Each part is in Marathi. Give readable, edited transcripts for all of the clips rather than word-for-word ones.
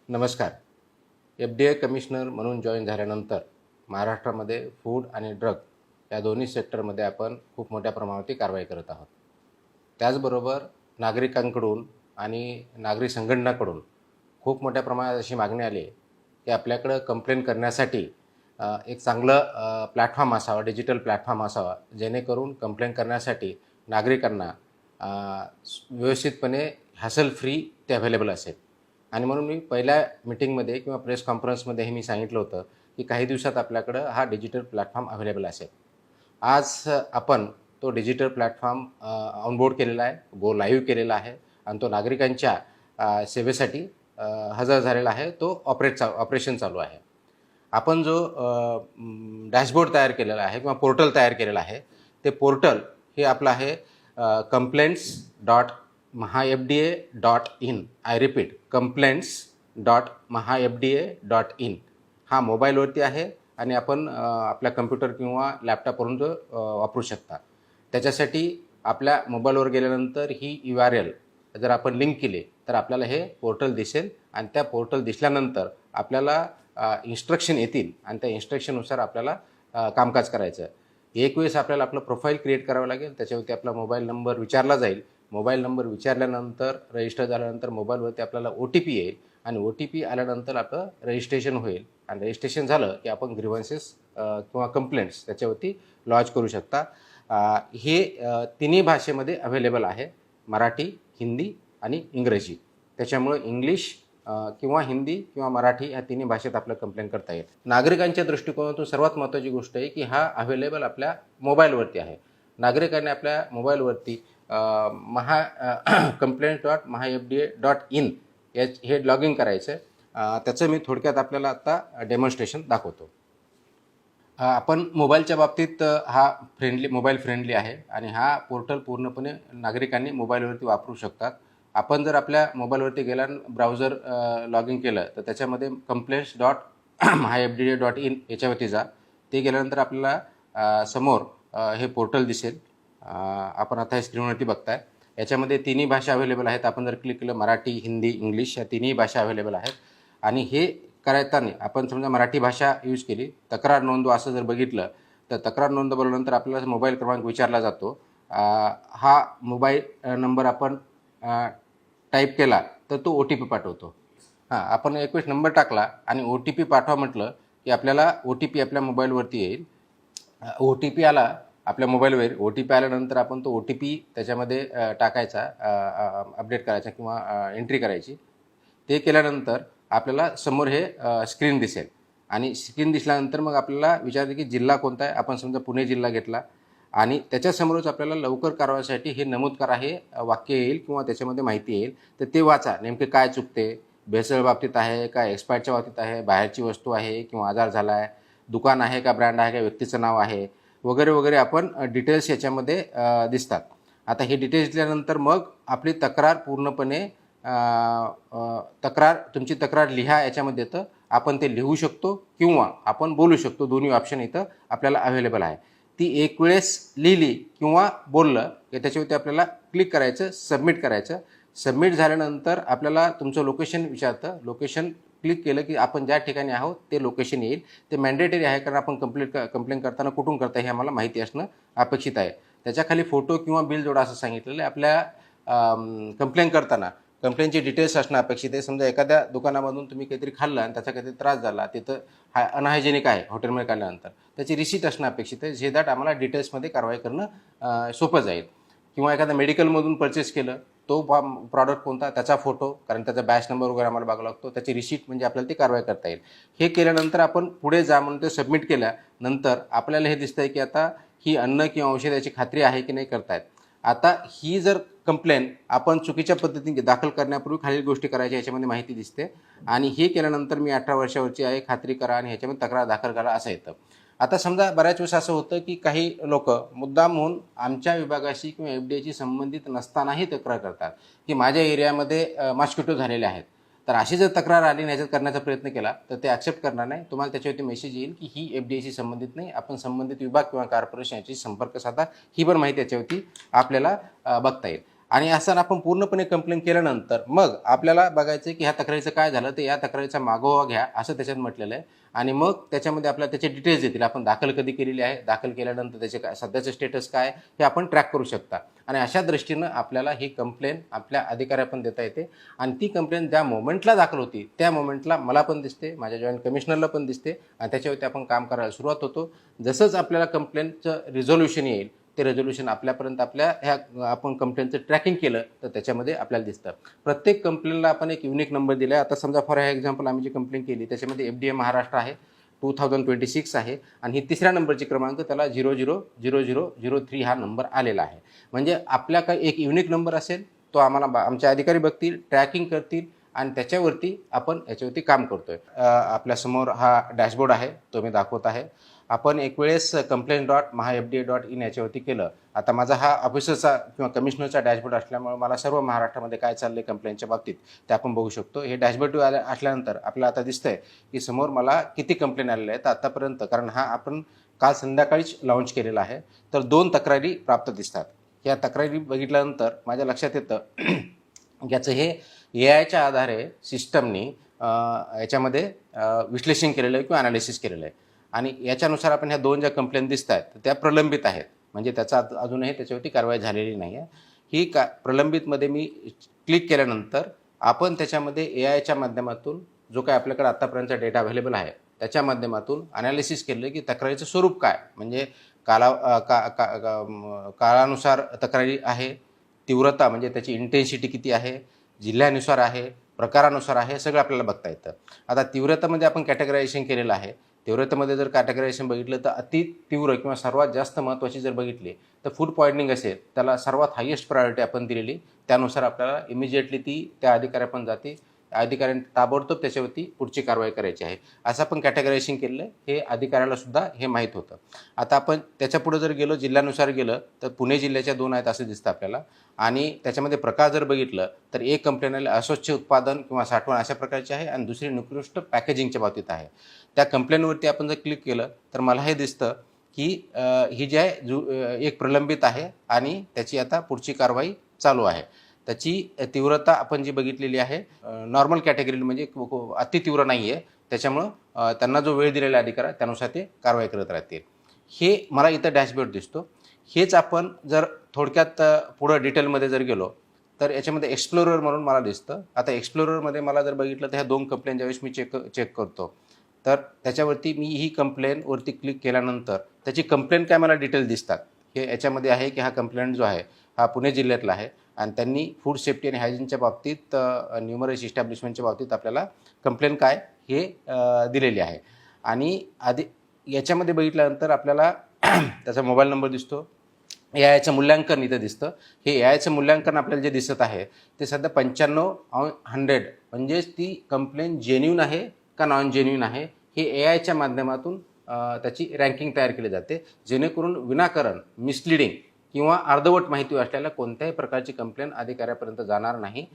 नमस्कार. FDA कमिशनर म्हणून जॉईन झाल्यानंतर महाराष्ट्रामध्ये फूड आणि ड्रग या दोन्ही सेक्टरमध्ये आपण खूप मोठ्या प्रमाणावरती कारवाई करत आहोत. त्याचबरोबर नागरिकांकडून आणि नागरिक संघटनांकडून खूप मोठ्या प्रमाणात अशी मागणी आली आहे की आपल्याकडं कंप्लेंट करण्यासाठी एक चांगलं प्लॅटफॉर्म असावा, डिजिटल प्लॅटफॉर्म असावा, जेणेकरून कंप्लेंट करण्यासाठी नागरिकांना व्यवस्थितपणे हॅसल फ्री ते अवेलेबल असेल. आणि म्हणून मी पहिल्या मीटिंगमध्ये किंवा प्रेस कॉन्फरन्समध्ये हे मी सांगितलं होतं की काही दिवसात आपल्याकडं हा डिजिटल प्लॅटफॉर्म अवेलेबल असेल. आज आपण तो डिजिटल प्लॅटफॉर्म ऑनबोर्ड केलेला आहे, गो लाईव्ह केलेला आहे आणि तो नागरिकांच्या सेवेसाठी हजर झालेला आहे. तो ऑपरेशन चालू आहे. आपण जो डॅशबोर्ड तयार केलेला आहे किंवा पोर्टल तयार केलेला आहे, ते पोर्टल हे आपलं आहे complaints.mahafda.in. I repeat, complaints.mahafda.in. हा मोबाईलवरती आहे आणि आपण आपल्या कम्प्युटर किंवा लॅपटॉपवरून तो वापरू शकता. त्याच्यासाठी आपल्या मोबाईलवर गेल्यानंतर ही URL जर आपण लिंक केली तर आपल्याला हे पोर्टल दिसेल आणि त्या पोर्टल दिसल्यानंतर आपल्याला इन्स्ट्रक्शन येतील आणि त्या इन्स्ट्रक्शननुसार आपल्याला कामकाज करायचं. एक वेळेस आपल्याला आपलं प्रोफाईल क्रिएट करावं लागेल. त्याच्यावरती आपला मोबाईल नंबर विचारला जाईल. मोबाईल नंबर विचारल्यानंतर रजिस्टर झाल्यानंतर मोबाईलवरती आपल्याला OTP येईल आणि OTP आल्यानंतर आपलं रजिस्ट्रेशन होईल आणि रजिस्ट्रेशन झालं की आपण ग्रीव्हन्सेस किंवा कंप्लेंट्स त्याच्यावरती लॉन्च करू शकता. हे तिन्ही भाषेमध्ये अवेलेबल आहे, मराठी, हिंदी आणि इंग्रजी. त्याच्यामुळे इंग्लिश किंवा हिंदी किंवा मराठी या तिन्ही भाषेत आपलं कंप्लेंट करता येईल. नागरिकांच्या दृष्टिकोनातून सर्वात महत्त्वाची गोष्ट आहे की हा अवेलेबल आपल्या मोबाईलवरती आहे. नागरिकांनी आपल्या मोबाईलवरती complaints.mahafda.in हे लॉग इन करायचं आहे. त्याचं मी थोडक्यात आपल्याला आता डेमॉन्स्ट्रेशन दाखवतो. आपण मोबाईलच्या बाबतीत हा मोबाईल फ्रेंडली आहे आणि हा पोर्टल पूर्णपणे नागरिकांनी मोबाईलवरती वापरू शकतात. आपण जर आपल्या मोबाईलवरती गेला ब्राउझर लॉग इन केलं तर त्याच्यामध्ये complaints.mahafda.in याच्यावरती जा. ते गेल्यानंतर आपल्याला समोर हे पोर्टल दिसेल. आपण आता हे स्क्रीनवरती बघताय. याच्यामध्ये तिन्ही भाषा अवेलेबल आहेत. आपण जर क्लिक केलं मराठी, हिंदी, इंग्लिश या तिन्ही भाषा अवेलेबल आहेत. आणि हे करताना आपण समजा मराठी भाषा यूज केली, तक्रार नोंदवा असं जर बघितलं तर तक्रार नोंदवल्यानंतर आपल्याला मोबाईल क्रमांक विचारला जातो. हा मोबाईल नंबर आपण टाईप केला तर तो OTP पाठवतो. आपण एक वेळेस नंबर टाकला आणि OTP पाठवा म्हटलं की आपल्याला OTP आपल्या मोबाईलवरती येईल. OTP आला आपल्या मोबाईलवर. OTP आल्यानंतर आपण तो OTP त्याच्यामध्ये टाकायचा, अपडेट करायचा किंवा एंट्री करायची. ते केल्यानंतर आपल्याला समोर हे स्क्रीन दिसेल आणि स्क्रीन दिसल्यानंतर मग आपल्याला विचारते की जिल्हा कोणता आहे. आपण समजा पुणे जिल्हा घेतला आणि त्याच्यासमोरच आपल्याला लवकर कारवाईसाठी हे नमूद करा हे वाक्य येईल किंवा त्याच्यामध्ये माहिती येईल. तर ते वाचा, नेमके काय चुकते, भेसळ बाबतीत आहे का, एक्सपायरच्या बाबतीत आहे, बाहेरची वस्तू आहे किंवा आजार झाला आहे, दुकान आहे का, ब्रँड आहे का, व्यक्तीचं नाव आहे वगैरे वगैरे आपण डिटेल्स याच्यामध्ये दिसतात. आता हे डिटेल्स दिल्यानंतर मग आपली तक्रार पूर्णपणे तुमची तक्रार लिहा याच्यामध्ये येतं. आपण ते लिहू शकतो किंवा आपण बोलू शकतो. दोन्ही ऑप्शन इथं आपल्याला अवेलेबल आहे. ती एक वेळेस लिहिली किंवा बोललं की त्याच्यावरती आपल्याला क्लिक करायचं, सबमिट करायचं. सबमिट झाल्यानंतर आपल्याला तुमचं लोकेशन विचारतं. लोकेशन क्लिक केलं की आपण ज्या ठिकाणी आहोत ते लोकेशन येईल. ते मॅन्डेटरी आहे कारण आपण कंप्लेंट करताना कुठून करता हे आम्हाला माहिती असणं अपेक्षित आहे. त्याच्याखाली फोटो किंवा बिल जोडा असं सांगितलेलं आहे. आपल्या कंप्लेंट करताना कंप्लेंटचे डिटेल्स असणं अपेक्षित आहे. समजा एखाद्या दुकानामधून तुम्ही काहीतरी खाल्लं आणि त्याचा काहीतरी त्रास झाला, तिथं अनहायजेनिक आहे हॉटेलमध्ये काढल्यानंतर, त्याची रिसीट असणं अपेक्षित आहे. जे दॅट आम्हाला डिटेल्समध्ये कारवाई करणं सोपं जाईल. किंवा एखाद्या मेडिकलमधून परचेस केलं, तो प्रॉडक्ट कोणता त्याचा फोटो, कारण त्याचा बॅच नंबर वगैरे आम्हाला बघावा लागतो, त्याची रिसीट म्हणजे आपल्याला ती कारवाई करता येईल. हे केल्यानंतर आपण पुढे जा म्हणून ते सबमिट केल्यानंतर आपल्याला हे दिसतं आहे की आता ही अन्न किंवा औषधाची खात्री आहे की नाही करतायत. आता ही जर कंप्लेंट आपण चुकीच्या पद्धतीने दाखल करण्यापूर्वी खालील गोष्टी करायच्या याच्यामध्ये माहिती दिसते. आणि हे केल्यानंतर मी 18 वर्षावरची आहे, खात्री करा आणि ह्याच्यामध्ये तक्रार दाखल करा असं येतं. आता समजा बऱ्याच वेळेस असं होतं की काही लोक मुद्दाम होऊन आमच्या विभागाशी किंवा FDAशी संबंधित नसतानाही तक्रार करतात की माझ्या एरियामध्ये मॉस्किटो झालेले आहेत. तर अशी जर तक्रार आली आणि ह्याच्यात करण्याचा प्रयत्न केला तर ते ॲक्सेप्ट करणार नाही. तुम्हाला त्याच्यावरती मेसेज येईल की ही FDAशी संबंधित नाही, आपण संबंधित विभाग किंवा कॉर्पोरेशन याची संपर्क साधा. ही पण माहिती याच्यावरती आपल्याला बघता येईल. आणि असं आपण पूर्णपणे कंप्लेंट केल्यानंतर मग आपल्याला बघायचं की ह्या तक्रारीचं काय झालं, तर या तक्रारीचा मागोवा घ्या असं त्याच्यात म्हटलेलं आहे. आणि मग त्याच्यामध्ये आपल्याला त्याचे डिटेल्स देतील, आपण दाखल कधी केलेली आहे, दाखल केल्यानंतर त्याचे काय सध्याचं स्टेटस काय हे आपण ट्रॅक करू शकता. आणि अशा दृष्टीनं आपल्याला ही कंप्लेंट आपल्या अधिकाऱ्या पण देता येते. आणि ती कंप्लेंट ज्या मोमेंटला दाखल होती त्या मोमेंटला मला पण दिसते, माझ्या जॉईंट कमिशनरला पण दिसते, आणि त्याच्यावरती आपण काम करायला सुरुवात होतो. जसंच आपल्याला कंप्लेंटचं रिझोल्युशन येईल ते रेझोल्युशन आपल्यापर्यंत आपल्या ह्या आपण कंप्लेंटचं ट्रॅकिंग केलं तर त्याच्यामध्ये आपल्याला दिसतं. प्रत्येक कंप्लेंटला आपण एक युनिक नंबर दिला आहे. आता समजा फॉर एक्झाम्पल आम्ही जी कंप्लेंट केली त्याच्यामध्ये FDA महाराष्ट्र आहे, 2026 आहे, आणि ही तिसऱ्या नंबरची क्रमांक त्याला 000003 हा नंबर आलेला आहे. म्हणजे आपल्या काही एक युनिक नंबर असेल तो आम्हाला आमचे अधिकारी बघतील, ट्रॅकिंग करतील, आणि त्याच्यावरती आपण याच्यावरती काम करतोय. आपल्यासमोर हा डॅशबोर्ड आहे, तो मी दाखवत आहे. आपण एक वेळेस complaint.mahafda.in याच्यावरती केलं. आता माझा हा ऑफिसरचा किंवा कमिशनरचा डॅशबोर्ड असल्यामुळे मला सर्व महाराष्ट्रामध्ये काय चाललंय कंप्लेंटच्या बाबतीत ते आपण बघू शकतो. हे डॅशबोर्ड असल्यानंतर आपल्याला आता दिसतंय की समोर मला किती कंप्लेंट आलेल्या आहेत आतापर्यंत, कारण हा आपण काल संध्याकाळीच लॉन्च केलेला आहे. तर 2 तक्रारी प्राप्त दिसतात. या तक्रारी बघितल्यानंतर माझ्या लक्षात येतं याचं हे AI आधारे सिस्टमनी याच्यामध्ये विश्लेषण केलेलं आहे किंवा ॲनालिसिस केलेलं आहे. आणि याच्यानुसार आपण ह्या 2 ज्या कंप्लेंट दिसत आहेत त्या प्रलंबित आहेत, म्हणजे त्याचा अजूनही त्याच्यावरती कारवाई झालेली नाही आहे. ही प्रलंबितमध्ये मी क्लिक केल्यानंतर आपण त्याच्यामध्ये AIच्या माध्यमातून जो काय आपल्याकडे आत्तापर्यंतचा डेटा अवेलेबल आहे त्याच्या माध्यमातून ॲनालिसिस केलं की तक्रारीचं स्वरूप काय, म्हणजे काळानुसार तक्रारी आहे, तीव्रता म्हणजे त्याची इंटेन्सिटी किती आहे, जिल्ह्यानुसार आहे, प्रकारानुसार आहे, सगळं आपल्याला बघता येतं. आता तीव्रतेमध्ये आपण कॅटेगरायझेशन केलेलं आहे. तीव्रतेमध्ये जर कॅटेगरायझेशन बघितलं तर अति तीव्र किंवा सर्वात जास्त महत्त्वाची जर बघितली तर फूड पॉयझनिंग असेल त्याला सर्वात हायेस्ट प्रायोरिटी आपण दिलेली. त्यानुसार आपल्याला इमिजिएटली ती त्या अधिकाऱ्या पण जाते, अधिकाऱ्यांनी ताबडतोब त्याच्यावरती पुढची कारवाई करायची आहे असं आपण कॅटेगरायझेशन केलेलं आहे. हे अधिकाऱ्याला सुद्धा हे माहीत होतं. आता आपण त्याच्यापुढे जर गेलो, जिल्ह्यानुसार गेलं तर पुणे जिल्ह्याच्या 2 आहेत असं दिसतं आपल्याला. आणि त्याच्यामध्ये प्रकार जर बघितलं तर एक कंप्लेंट आली अस्वच्छ उत्पादन किंवा साठवण अशा प्रकारची आहे, आणि दुसरी निकृष्ट पॅकेजिंगच्या बाबतीत आहे. त्या कंप्लेंटवरती आपण जर क्लिक केलं तर मला हे दिसतं की ही जी आहे एक प्रलंबित आहे आणि त्याची आता पुढची कारवाई चालू आहे. त्याची तीव्रता आपण जी बघितलेली आहे नॉर्मल कॅटेगरी, म्हणजे अतितीव्र नाही आहे, त्याच्यामुळं त्यांना जो वेळ दिलेला अधिकार त्यानुसार ते कारवाई करत राहतील. हे मला इथं डॅशबोर्ड दिसतो. हेच आपण जर थोडक्यात पुढं डिटेलमध्ये जर गेलो तर याच्यामध्ये एक्सप्लोरर म्हणून मला दिसतं. आता एक्सप्लोररमध्ये मला जर बघितलं तर ह्या 2 कंप्लेंट ज्यावेळेस मी चेक करतो तर त्याच्यावरती मी ही कंप्लेंटवरती क्लिक केल्यानंतर त्याची कंप्लेंट काय मला डिटेल दिसतात. हे याच्यामध्ये आहे की हा कंप्लेंट जो आहे हा पुणे जिल्ह्यातला आहे, आणि त्यांनी फूड सेफ्टी आणि हायजीनच्या बाबतीत न्यूमरस इस्टॅब्लिशमेंटच्या बाबतीत आपल्याला कंप्लेंट काय हे दिलेली आहे. आणि याच्यामध्ये बघितल्यानंतर आपल्याला त्याचा मोबाईल नंबर दिसतो. AIचं मूल्यांकन इथं दिसतं. हे AIचं मूल्यांकन आपल्याला जे दिसत आहे ते सध्या 95/100, म्हणजेच ती कंप्लेंट जेन्युइन आहे का नॉन जेन्युइन आहे हे AIच्या माध्यमातून त्याची रँकिंग तयार केली जाते, जेणेकरून विनाकारण मिसलिडिंग किंवा अर्धवट माहिती असलेल्या कोणत्याही प्रकारची कंप्लेंट अधिकाऱ्यापर्यंत जाणार नाही,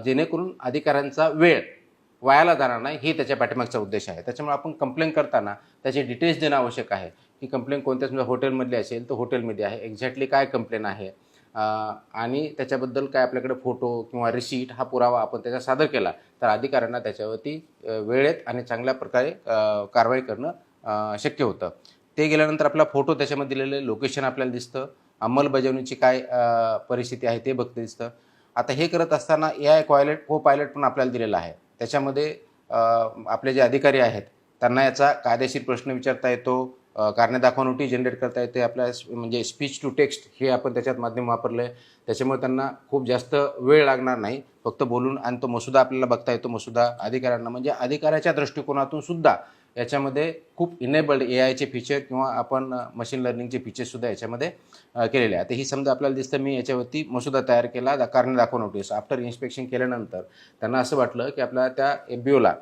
जेणेकरून अधिकाऱ्यांचा वेळ वायाला जाणार नाही, ही त्याच्या पाठीमागचा उद्देश आहे. त्याच्यामुळे आपण कंप्लेंट करताना त्याचे डिटेल्स देणं आवश्यक आहे की कंप्लेंट कोणत्या समजा हॉटेलमधली असेल तर हॉटेलमध्ये आहे, एक्झॅक्टली काय कंप्लेंट आहे, आणि त्याच्याबद्दल काय आपल्याकडे फोटो किंवा रिसीट हा पुरावा आपण त्याचा सादर केला तर अधिकाऱ्यांना त्याच्यावरती वेळेत आणि चांगल्या प्रकारे कारवाई करणं शक्य होतं. ते गेल्यानंतर आपला फोटो त्याच्यामध्ये दिलेलं लोकेशन आपल्याला दिसतं, अंमलबजावणीची काय परिस्थिती आहे ते बघता दिसतं. आता हे करत असताना AI को पायलट पण आपल्याला दिलेला आहे. त्याच्यामध्ये आपले जे अधिकारी आहेत त्यांना याचा कायदेशीर प्रश्न विचारता येतो, कारणे दाखवा नोटीस जनरेट करता येते, आपल्या म्हणजे स्पीच टू टेक्स्ट हे आपण त्याच्यात माध्यम वापरलं आहे. त्याच्यामुळे त्यांना खूप जास्त वेळ लागणार नाही, फक्त बोलून, आणि तो मसुदा आपल्याला बघता येतो. मसुदा अधिकाऱ्यांना म्हणजे अधिकाऱ्याच्या दृष्टिकोनातून सुद्धा याच्यामध्ये खूप इनेबल्ड AIचे फीचर किंवा आपण मशीन लर्निंगचे फीचर्ससुद्धा याच्यामध्ये केलेले आहे. आता ही समजा आपल्याला दिसतं मी याच्यावरती मसुदा तयार केला, कारणे दाखवा नोटीस. आफ्टर इन्स्पेक्शन केल्यानंतर त्यांना असं वाटलं की आपल्याला त्या FBOला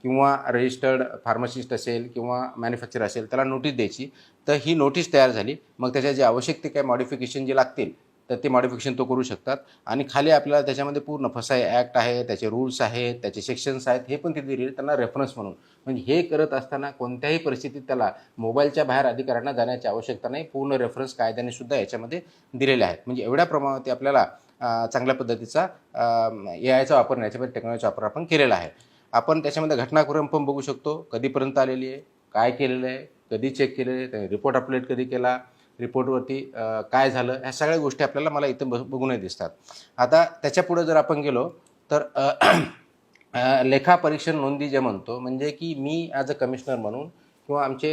किंवा रजिस्टर्ड फार्मासिस्ट असेल किंवा मॅन्युफॅक्चर असेल त्याला नोटीस द्यायची, तर ही नोटीस तयार झाली. मग त्याच्या जे आवश्यक ते काही मॉडिफिकेशन जे लागतील तर ते मॉडिफिकेशन तो करू शकतात. आणि खाली आपल्याला त्याच्यामध्ये पूर्ण फसाई ॲक्ट आहे, त्याचे रूल्स आहेत, त्याचे सेक्शन्स आहेत, हे पण तिथे दिलेले त्यांना रेफरन्स म्हणून. म्हणजे हे करत असताना कोणत्याही परिस्थितीत त्याला मोबाईलच्या बाहेर अधिकाऱ्यांना जाण्याची आवश्यकता नाही, पूर्ण रेफरन्स कायद्याने सुद्धा याच्यामध्ये दिलेले आहेत. म्हणजे एवढ्या प्रमाणात आपल्याला चांगल्या पद्धतीचा AI चा वापर, याच्यामध्ये टेक्नॉलॉजीचा वापर आपण केलेला आहे. आपण त्याच्यामध्ये घटनाक्रम पण बघू शकतो, कधीपर्यंत आलेली आहे, काय केलेलं आहे, कधी चेक केलेलं आहे, त्याने रिपोर्ट अपलोड कधी केला, रिपोर्टवरती काय झालं, ह्या सगळ्या गोष्टी आपल्याला मला इथं बघूनही दिसतात. आता त्याच्यापुढे जर आपण गेलो तर लेखापरीक्षण नोंदी जे म्हणतो, म्हणजे की मी ॲज अ कमिशनर म्हणून किंवा आमचे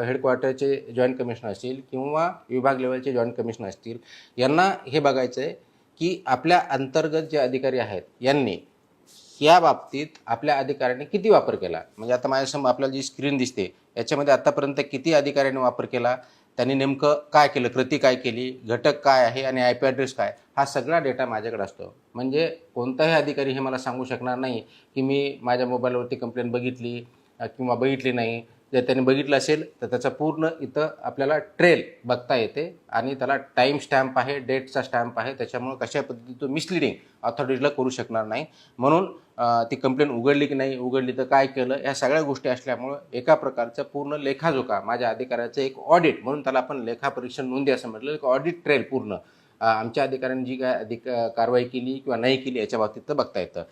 हेडक्वार्टरचे जॉईंट कमिशनर असतील किंवा विभाग लेवलचे जॉईंट कमिशनर असतील, यांना हे बघायचं आहे की आपल्या अंतर्गत जे अधिकारी आहेत यांनी या बाबतीत आपल्या अधिकाऱ्यांनी किती वापर केला. म्हणजे आता माझ्यासमोर आपल्याला जी स्क्रीन दिसते याच्यामध्ये आतापर्यंत किती अधिकाऱ्यांनी वापर केला, त्यांनी नेमकं काय केलं, कृती काय केली, घटक काय आहे आणि IP ॲड्रेस काय, हा सगळा डेटा माझ्याकडे असतो. म्हणजे कोणताही अधिकारी हे मला सांगू शकणार नाही की मी माझ्या मोबाईलवरती कंप्लेंट बघितली किंवा बघितली नाही. जर त्यांनी बघितलं असेल तर त्याचा पूर्ण इथं आपल्याला ट्रेल बघता येते आणि त्याला टाईम स्टॅम्प आहे, डेटचा स्टॅम्प आहे. त्याच्यामुळं कशा पद्धतीने तो मिसलिडिंग अथॉरिटीला करू शकणार नाही. म्हणून ती कंप्लेंट उघडली की नाही उघडली तर काय केलं, या सगळ्या गोष्टी असल्यामुळं एका प्रकारचं पूर्ण लेखाजोखा माझ्या अधिकाऱ्याचं एक ऑडिट, म्हणून त्याला आपण लेखापरीक्षण नोंदी असं म्हटलं, एक ऑडिट ट्रेल पूर्ण आमच्या अधिकाऱ्यांनी जी काय कारवाई केली किंवा नाही केली याच्या बाबतीत तर बघता येतं.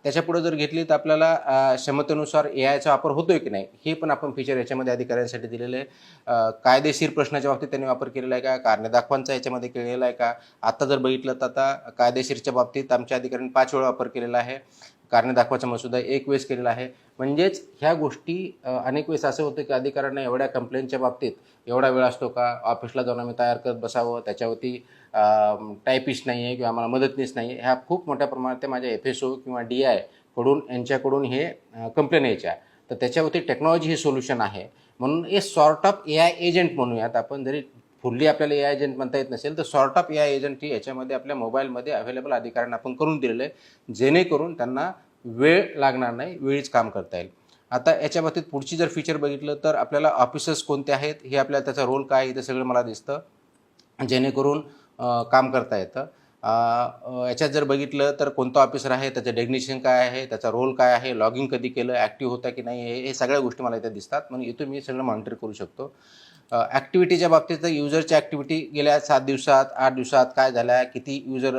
त्याच्यापुढे जर घेतली तर आपल्याला क्षमतेनुसार AI चा वापर होतोय की नाही हे पण आपण फीचर याच्यामध्ये अधिकाऱ्यांसाठी दिलेलं आहे. कायदेशीर प्रश्नाच्या बाबतीत त्यांनी वापर केलेला आहे का, कारणे दाखवांचा याच्यामध्ये केलेला आहे का. आता जर बघितलं तर आता कायदेशीरच्या बाबतीत आमच्या अधिकाऱ्यांनी 5 वेळा वापर केलेला आहे, कारणे दाखवायचा मसुदा 1 वेळेस केलेला आहे. म्हणजेच ह्या गोष्टी अनेक वेळेस असं होतं की अधिकाऱ्यांना एवढ्या कंप्लेंटच्या बाबतीत एवढा वेळ असतो का, ऑफिसला जाऊन आम्ही तयार करत बसावं, त्याच्यावरती टायपिस्ट नाही आहे किंवा आम्हाला मदतनीस नाही आहे, ह्या खूप मोठ्या प्रमाणात ते माझ्या FSO किंवा DI कडून यांच्याकडून हे कंप्लेंट यायच्या. तर त्याच्यावरती टेक्नॉलॉजी हे सोल्युशन आहे. म्हणून हे सॉर्ट ऑफ AI एजंट म्हणूयात आपण. जरी फुल्ली आपल्याला AI एजंट म्हणता येत नसेल तर सॉर्ट ऑफ AI एजंट ही याच्यामध्ये आपल्या मोबाईलमध्ये अवेलेबल अधिकाऱ्यांना आपण करून दिलेलं आहे, जेणेकरून त्यांना वेळ लागणार नाही, वेळीच काम करता येईल. आता याच्या बाबतीत पुढची जर फीचर बघितलं तर आपल्याला ऑफिसर्स कोणते आहेत हे, आपल्याला त्याचा रोल काय आहे ते सगळं मला दिसतं, जेणेकरून काम करता येतं. याच्यात जर बघितलं तर कोणता ऑफिसर आहे, त्याचं डेग्निशन काय आहे, त्याचा रोल काय आहे, लॉगिंग कधी केलं, ॲक्टिव्ह होता की नाही, हे सगळ्या गोष्टी मला इथे दिसतात. म्हणून इथून मी सगळं मॉनिटर करू शकतो. ॲक्टिव्हिटीच्या बाबतीत तर युजरची ॲक्टिव्हिटी गेल्या 7 दिवसात 8 दिवसात काय झाल्या, किती युजर,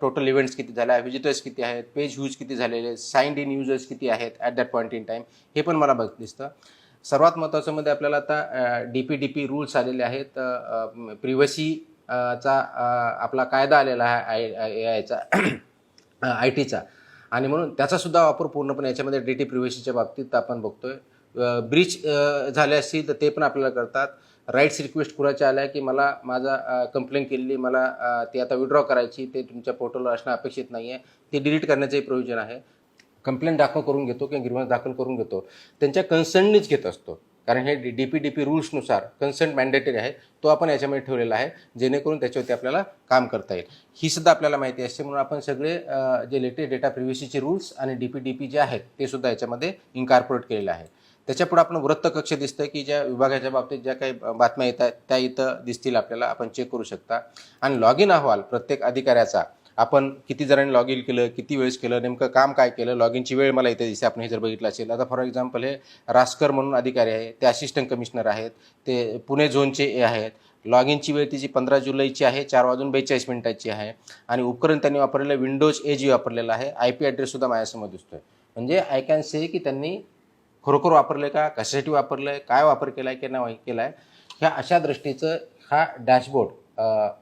टोटल इव्हेंट्स किती झाल्या, व्हिजिटर्स किती आहेत, पेज व्ह्यूज किती झालेले, साईन्ड इन युजर्स किती आहेत at that point in time, हे पण मला दिसतं. सर्वात महत्त्वाचं मध्ये आपल्याला आता DPDP रूल्स आलेले आहेत. प्रिव्हसी चा आपला कायदा आलेला आहे AI चा IT चा, आणि म्हणून त्याचासुद्धा वापर पूर्णपणे याच्यामध्ये डेटा प्रिव्हसीच्या बाबतीत आपण बघतोय. ब्रीच झाले असतील तर ते पण आपल्याला करतात. राईट्स रिक्वेस्ट कुणाच्या आल्या की मला माझा कंप्लेंट केलेली मला ती आता विड्रॉ करायची, ते तुमच्या पोर्टलवर असणं अपेक्षित नाही आहे, ते डिलीट करण्याचंही प्रोव्हिजन आहे. कंप्लेंट दाखल करून घेतो किंवा ग्रीव्हन्स दाखल करून घेतो त्यांच्या कन्सर्ननीच घेत असतो, कारण हे DPDP रूल्सनुसार कन्सेंट मॅन्डेटरी आहे, तो आपण याच्यामध्ये ठेवलेला आहे, जेणेकरून त्याच्यावरती आपल्याला काम करता येईल. ही सुद्धा आपल्याला माहिती असते, म्हणून आपण सगळे जे लेटेस्ट डेटा प्रिव्हसीचे रूल्स आणि DPDP जे आहेत ते सुद्धा याच्यामध्ये इन्कॉर्पोरेट केलेले आहे. त्याच्यापुढे आपण वृत्त कक्ष दिसतं की ज्या विभागाच्या बाबतीत ज्या काही बातम्या येत आहेत त्या इथं दिसतील आपल्याला, आपण चेक करू शकता. आणि लॉग इन अहवाल प्रत्येक अधिकाऱ्याचा, आपण किती जणांनी लॉग इन केलं, किती वेळेस केलं, नेमकं काम काय केलं, लॉग इनची वेळ मला इथे दिसते. आपण हे जर बघितलं असेल, आता फॉर एक्झाम्पल हे रासकर म्हणून अधिकारी आहे, ते असिस्टंट कमिशनर आहेत, ते पुणे झोनचे आहेत. लॉग इनची वेळ तिची 15 जुलैची आहे, 4:42 आहे. आणि उपकरण त्यांनी वापरलेलं विंडोज AG वापरलेलं आहे. IP ॲड्रेससुद्धा माझ्यासमोर दिसतोय. म्हणजे आय कॅन से की त्यांनी खरोखर वापरलं का, कशासाठी वापरलं आहे, काय वापर केला आहे की नाही केला आहे, ह्या अशा दृष्टीचं हा डॅशबोर्ड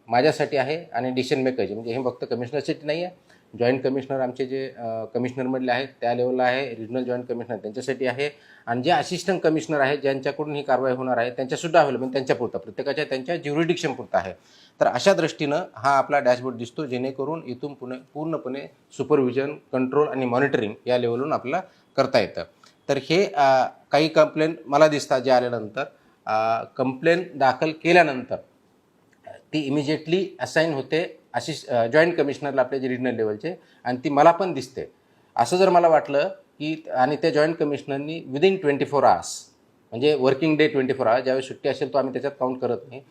माझ्यासाठी आहे. आणि डिसिजन मेकरचे, म्हणजे हे फक्त कमिशनरसाठी नाही आहे, जॉईंट कमिशनर आमचे जे कमिशनरमधले आहेत त्या लेवलला आहे, रिजनल जॉईंट कमिशनर त्यांच्यासाठी आहे, आणि जे असिस्टंट कमिशनर आहेत ज्यांच्याकडून ही कारवाई होणार आहे त्यांच्यासुद्धा अवेलेबल, त्यांच्यापुरता प्रत्येकाच्या त्यांच्या ज्युरिडिक्शनपुरता आहे. तर अशा दृष्टीनं हा आपला डॅशबोर्ड दिसतो, जेणेकरून इथून पूर्णपणे सुपरविजन, कंट्रोल आणि मॉनिटरिंग या लेवलवरून आपल्याला करता येतं. तर हे काही कंप्लेंट मला दिसतात जे आल्यानंतर, कंप्लेंट दाखल केल्यानंतर ती इमिजिएटली असाईन होते जॉईंट कमिशनरला आपले जे रिजनल लेवलचे, आणि ती मला पण दिसते. असं जर मला वाटलं की, आणि त्या जॉईंट कमिशनरनी विदिन 24 आवर्स, म्हणजे वर्किंग डे 24 आवर्स, ज्यावेळी सुट्टी असेल तो आम्ही त्याच्यात काउंट करत नाही,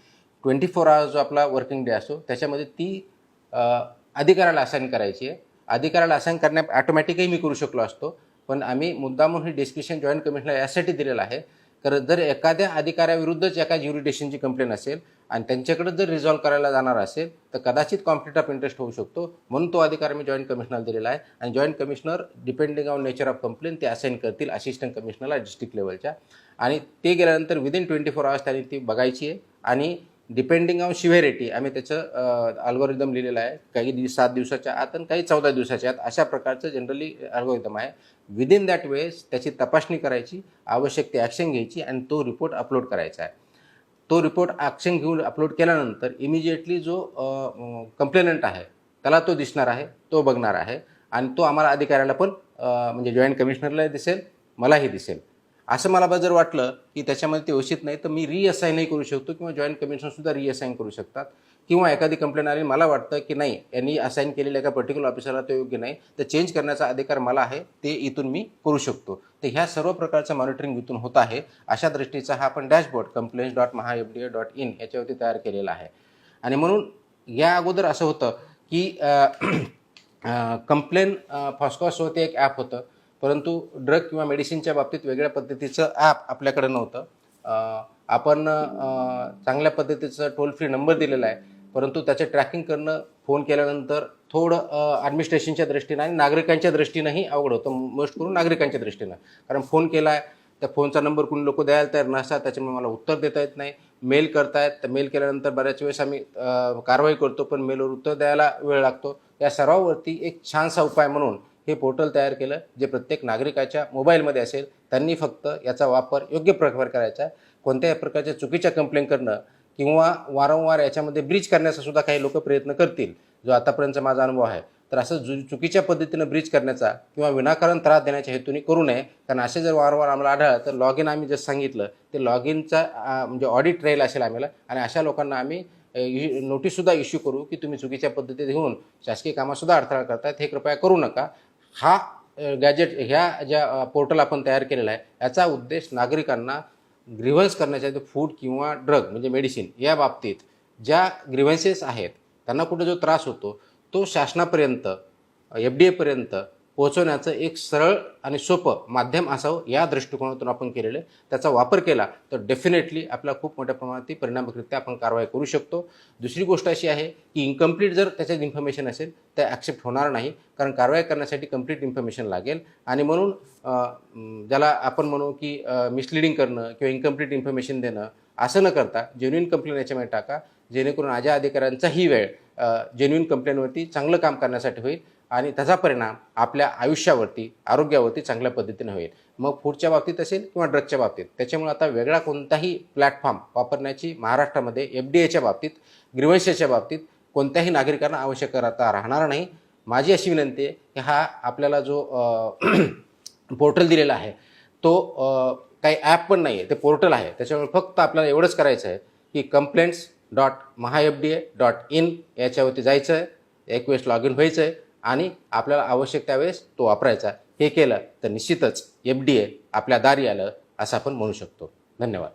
24 आवर्स जो आपला वर्किंग डे असतो त्याच्यामध्ये ती अधिकाऱ्याला असाईन करायची आहे. अधिकाऱ्याला असाईन करण्या ॲटोमॅटिकही मी करू शकलो असतो, पण आम्ही मुद्दामून ही डिस्क्रिप्शन जॉईंट कमिशनर यासाठी दिलेलं आहे, कारण जर एखाद्या अधिकाऱ्याविरुद्धच एका ज्युरिडिक्शनची कंप्लेंट असेल आणि त्यांच्याकडे जर रिझॉल्व्ह करायला जाणार असेल तर कदाचित कॉन्फ्लिक्ट ऑफ इंटरेस्ट होऊ शकतो. म्हणून तो अधिकार मी जॉईंट कमिशनरला दिलेला आहे आणि joint commissioner depending on nature of complaint ते असाइन करतील असिस्टंट कमिशनरला डिस्ट्रिक्ट लेवलच्या. आणि ते गेल्यानंतर विदिन 24 आवर्स त्यांनी ती बघायची आहे आणि डिपेंडिंग ऑन सिव्हिरिटी आम्ही त्याचं अल्गोरिदम लिहिलेलं आहे. काही 7 दिवसाच्या आत आणि काही 14 दिवसाच्या आत अशा प्रकारचं जनरली अल्गोरिदम आहे. विदिन दॅट वेळेस त्याची तपासणी करायची, आवश्यक ती ॲक्शन घ्यायची आणि तो रिपोर्ट अपलोड करायचा आहे. तो रिपोर्ट ॲक्शन घेऊन अपलोड केल्यानंतर इमिजिएटली जो कंप्लेनंट आहे त्याला तो दिसणार आहे, तो बघणार आहे आणि तो आम्हाला अधिकाऱ्याला पण म्हणजे जॉईंट कमिशनरलाही दिसेल, मलाही दिसेल. असं मला जर वाटलं की त्याच्यामध्ये ते व्यवस्थित नाही तर मी रिअसाईनही करू शकतो किंवा जॉईंट कमिशनरसुद्धा रिअसाईन करू शकतात. किंवा एखादी कंप्लेंट आली मला वाटतं की नाही यांनी असाईन केलेल्या एका पर्टिक्युलर ऑफिसरला तो योग्य नाही तर चेंज करण्याचा अधिकार मला आहे, ते इथून मी करू शकतो. तर ह्या सर्व प्रकारचं मॉनिटरिंग इथून होत आहे. अशा दृष्टीचा हा आपण डॅशबोर्ड complaints.mahafda.in याच्यावरती तयार केलेला आहे. आणि म्हणून या अगोदर असं होतं की कंप्लेन फॉस्कॉसवरती एक ॲप होतं, परंतु ड्रग किंवा मेडिसिनच्या बाबतीत वेगळ्या पद्धतीचं ॲप आपल्याकडे नव्हतं. आपण चांगल्या पद्धतीचं टोल फ्री नंबर दिलेला आहे, परंतु त्याचे ट्रॅकिंग करणं फोन केल्यानंतर थोडं ॲडमिनिस्ट्रेशनच्या दृष्टीनं आणि नागरिकांच्या दृष्टीनंही अवघड होतं, मोस्ट करून नागरिकांच्या दृष्टीनं. कारण फोन केला आहे त्या फोनचा नंबर कोणी लोक द्यायला तयार नसतात, त्याच्यामुळे मला उत्तर देता येत नाही. मेल करतायत तर मेल केल्यानंतर बऱ्याच वेळेस आम्ही कारवाई करतो पण मेलवर उत्तर द्यायला वेळ लागतो. या सर्वावरती एक छानसा उपाय म्हणून हे पोर्टल तयार केलं जे प्रत्येक नागरिकाच्या मोबाईलमध्ये असेल. त्यांनी फक्त याचा वापर योग्य प्रकारे करायचा आहे. कोणत्याही प्रकारच्या चुकीच्या कंप्लेंट करणं किंवा वारंवार याच्यामध्ये ब्रीच करण्याचा सुद्धा काही लोक प्रयत्न करतील, जो आतापर्यंतचा माझा अनुभव आहे. तर असं चुकीच्या पद्धतीनं ब्रीच करण्याचा किंवा विनाकारण त्रास देण्याच्या हेतूने करू नये. कारण असे जर वारंवार आम्हाला आढळलं तर लॉग इन आम्ही जसं सांगितलं ते लॉग इनचा म्हणजे ऑडिट राहील असेल आम्हाला आणि अशा लोकांना आम्ही नोटीससुद्धा इश्यू करू की तुम्ही चुकीच्या पद्धतीने घेऊन शासकीय कामासुद्धा अडथळा करतायत, हे कृपया करू नका. हा गॅजेट ह्या ज्या पोर्टल आपण तयार केलेला आहे याचा उद्देश नागरिकांना ग्रीव्हन्स करण्याच्या फूड किंवा ड्रग म्हणजे मेडिसिन या बाबतीत ज्या ग्रीव्हन्सेस आहेत त्यांना कुठे जो त्रास होतो तो शासनापर्यंत FDA पर्यंत पोहोचवण्याचं एक सरळ आणि सोपं माध्यम असावं या दृष्टिकोनातून आपण केलेलं आहे. त्याचा वापर केला तर डेफिनेटली आपला खूप मोठ्या प्रमाणात परिणामकारकरित्या आपण कारवाई करू शकतो. दुसरी गोष्ट अशी आहे की इनकम्प्लीट जर त्याच्यात इन्फॉर्मेशन असेल तर ॲक्सेप्ट होणार नाही, कारण कारवाई करण्यासाठी कंप्लीट इन्फॉर्मेशन लागेल. आणि म्हणून ज्याला आपण म्हणू की मिसलिडिंग करणं किंवा इनकम्प्लीट इन्फॉर्मेशन देणं असं न करता जेन्युइन कंप्लेंट याच्यामध्ये टाका, जेणेकरून माझ्या अधिकाऱ्यांचाही वेळ जेन्युइन कंप्लेंटवरती चांगलं काम करण्यासाठी होईल आणि त्याचा परिणाम आपल्या आयुष्यावरती आरोग्यावरती चांगल्या पद्धतीने होईल. मग फूडच्या बाबतीत असेल किंवा ड्रगच्या बाबतीत. त्याच्यामुळे आता वेगळा कोणताही प्लॅटफॉर्म वापरण्याची महाराष्ट्रामध्ये FDAच्या बाबतीत ग्रीव्हन्सच्या बाबतीत कोणत्याही नागरिकांना आवश्यकता राहणार नाही. माझी अशी विनंती आहे की हा आपल्याला जो पोर्टल दिलेला आहे तो काही ॲप पण नाही आहे, ते पोर्टल आहे. त्याच्यामुळे फक्त आपल्याला एवढंच करायचं आहे की complaints.mahafda.in याच्यावरती जायचं आहे, एक वेळेस लॉग इन व्हायचं आहे आणि आपल्याला आवश्यक त्यावेळेस तो वापरायचा. हे केलं तर निश्चितच FDA आपल्या दारी आलं असं आपण म्हणू शकतो. धन्यवाद.